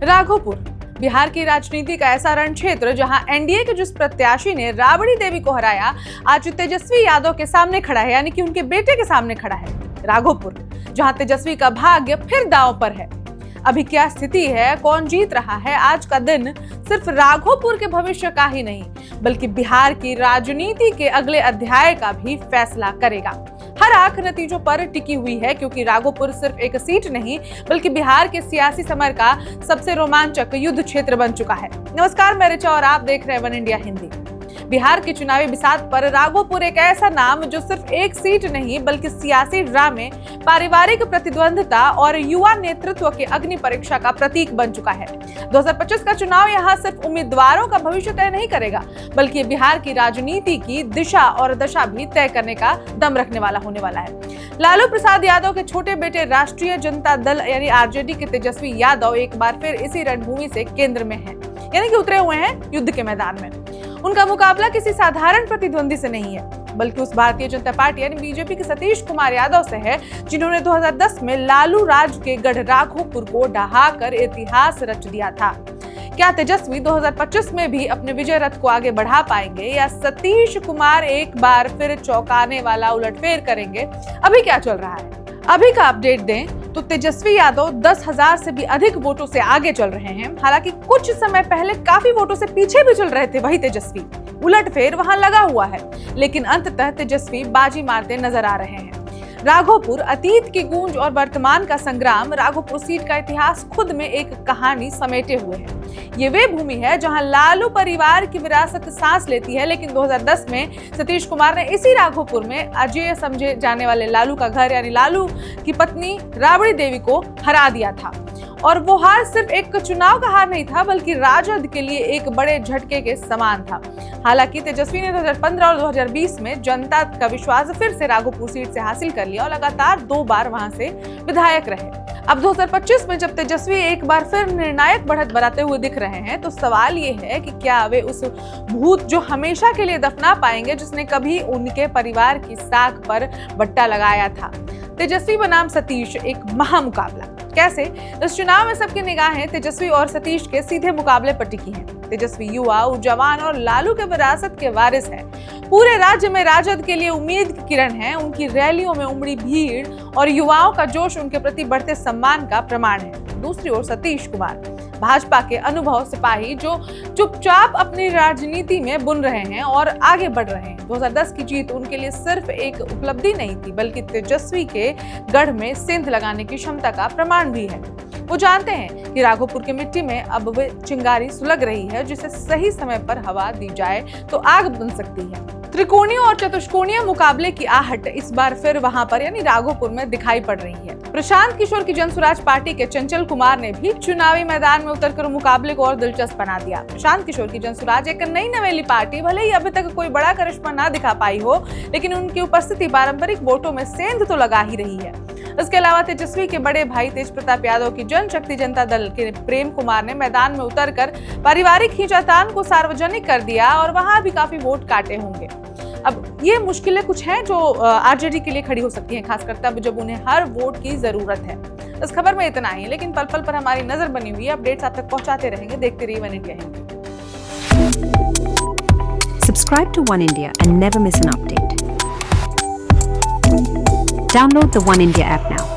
राघोपुर बिहार की राजनीति का ऐसा रण क्षेत्र जहां एनडीए के जिस प्रत्याशी ने राबड़ी देवी को हराया, आज तेजस्वी यादव के सामने खड़ा है, यानी कि उनके बेटे के सामने खड़ा है। राघोपुर, जहां तेजस्वी का भाग्य फिर दांव पर है। अभी क्या स्थिति है, कौन जीत रहा है, आज का दिन सिर्फ राघोपुर के भविष्य का ही नहीं बल्कि बिहार की राजनीति के अगले अध्याय का भी फैसला करेगा। हर आंख नतीजों पर टिकी हुई है, क्योंकि राघोपुर सिर्फ एक सीट नहीं बल्कि बिहार के सियासी समर का सबसे रोमांचक युद्ध क्षेत्र बन चुका है। नमस्कार, मैं ऋचा और आप देख रहे हैं वन इंडिया हिंदी। बिहार की चुनावी बिसात पर राघोपुर एक ऐसा नाम जो सिर्फ एक सीट नहीं बल्कि सियासी ड्रामे, पारिवारिक प्रतिद्वंदता और युवा नेतृत्व के अग्नि परीक्षा का प्रतीक बन चुका है। 2025 का चुनाव यहाँ सिर्फ उम्मीदवारों का भविष्य तय नहीं करेगा बल्कि बिहार की राजनीति की दिशा और दशा भी तय करने का दम रखने वाला होने वाला है। लालू प्रसाद यादव के छोटे बेटे राष्ट्रीय जनता दल यानी आरजेडी के तेजस्वी यादव एक बार फिर इसी रणभूमि से केंद्र में हैं, यानी कि उतरे हुए हैं युद्ध के मैदान में। उनका मुकाबला किसी साधारण प्रतिद्वंदी से नहीं है बल्कि उस भारतीय जनता पार्टी यानी बीजेपी के सतीश कुमार यादव से है, जिन्होंने 2010 में लालू राज के गढ़ राघोपुर को ढहाकर इतिहास रच दिया था। क्या तेजस्वी 2025 में भी अपने विजय रथ को आगे बढ़ा पाएंगे या सतीश कुमार एक बार फिर चौंकाने वाला उलटफेर करेंगे? अभी क्या चल रहा है, अभी का अपडेट दें तो तेजस्वी यादव 10,000 से भी अधिक वोटों से आगे चल रहे हैं। हालांकि कुछ समय पहले काफी वोटों से पीछे भी चल रहे थे वही तेजस्वी। उलटफेर वहां लगा हुआ है, लेकिन अंततः तेजस्वी बाजी मारते नजर आ रहे हैं। राघोपुर अतीत की गूंज और वर्तमान का संग्राम, राघोपुर सीट का इतिहास खुद में एक कहानी समेटे हुए है। ये वे भूमि है जहां लालू परिवार की विरासत सांस लेती है, लेकिन 2010 में सतीश कुमार ने इसी राघोपुर में अजय समझे जाने वाले लालू का घर यानी लालू की पत्नी राबड़ी देवी को हरा दिया था। और वो हार सिर्फ एक चुनाव का हार नहीं था बल्कि राजद के लिए एक बड़े झटके के समान था। हालांकि तेजस्वी ने 2015 और 2020 में जनता का विश्वास फिर से राघोपुर सीट से हासिल कर लिया और लगातार 2 बार वहां से विधायक रहे। अब 2025 में जब तेजस्वी एक बार फिर निर्णायक बढ़त बनाते हुए दिख रहे हैं तो सवाल ये है कि क्या वे उस भूत जो हमेशा के लिए दफना पाएंगे जिसने कभी उनके परिवार की साख पर बट्टा लगाया था। तेजस्वी बनाम सतीश, एक महामुकाबला। कैसे? इस चुनाव में सबकी निगाहें तेजस्वी और सतीश के सीधे मुकाबले पर टिकी हैं। तेजस्वी युवा, जवान और लालू के विरासत के वारिस हैं। पूरे राज्य में राजद के लिए उम्मीद की किरण है। उनकी रैलियों में उमड़ी भीड़ और युवाओं का जोश उनके प्रति बढ़ते सम्मान का प्रमाण है। दूसरी ओर सतीश कुमार, भाजपा के अनुभव सिपाही जो चुपचाप अपनी राजनीति में बुन रहे हैं और आगे बढ़ रहे हैं। 2010 की जीत उनके लिए सिर्फ एक उपलब्धि नहीं थी बल्कि तेजस्वी के गढ़ में सेंध लगाने की क्षमता का प्रमाण भी है। वो जानते हैं कि राघोपुर की मिट्टी में अब वे चिंगारी सुलग रही है, जिसे सही समय पर हवा दी जाए तो आग बन सकती है। त्रिकोणीय और चतुष्कोणीय मुकाबले की आहट इस बार फिर वहां पर यानी राघोपुर में दिखाई पड़ रही है। प्रशांत किशोर की जनसुराज पार्टी के चंचल कुमार ने भी चुनावी मैदान में उतरकर मुकाबले को और दिलचस्प बना दिया। प्रशांत किशोर की जनसुराज एक नई नवेली पार्टी, भले ही अभी तक कोई बड़ा करिश्मा ना दिखा पाई हो, लेकिन उनकी उपस्थिति पारंपरिक वोटों में सेंध तो लगा ही रही है। इसके अलावा तेजस्वी के बड़े भाई तेज प्रताप यादव की जनशक्ति जनता दल के प्रेम कुमार ने मैदान में उतरकर पारिवारिक खींचातान को सार्वजनिक कर दिया और वहां भी काफी वोट काटे होंगे। अब ये मुश्किलें कुछ हैं जो आरजेडी के लिए खड़ी हो सकती हैं, खासकर तब जब उन्हें हर वोट की जरूरत है। इस खबर में इतना ही, लेकिन पल पल पर हमारी नजर बनी हुई है। अपडेट्स आप तक पहुंचाते रहेंगे। देखते रहिए one India Hindi. Subscribe to One India and never miss an update. Download the One India app now.